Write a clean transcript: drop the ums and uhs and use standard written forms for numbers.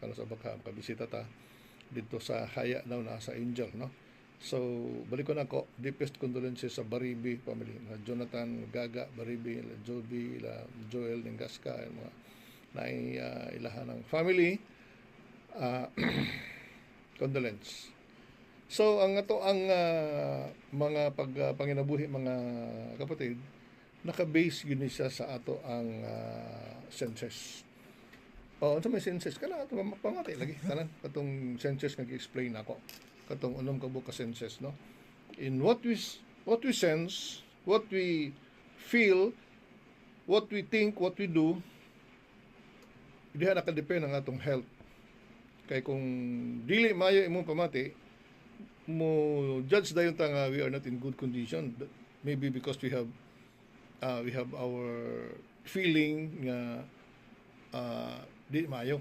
kano sa baka kabisita ta dito sa Haya daw na sa Angel, no? So balik ko na ko, deepest condolences sa Baribi family, na Jonathan Gaga Baribi, la Joby, la Joel Ningasca, mga ilahan ng family, condolence. So ang mga panginabuhi mga kapatid, naka-base yun siya sa ato ang census. Sa may census kana ato pamati lagi tanan katong census nga gi-explain ako. Katong unom ka buka census, no? In what we sense, what we feel, what we think, what we do, diha nakadepende ang atong health. Kay kung dili maayo imong pamati, mo judge dayon ta nga we are not in good condition, maybe because we have our feeling nga di maayo.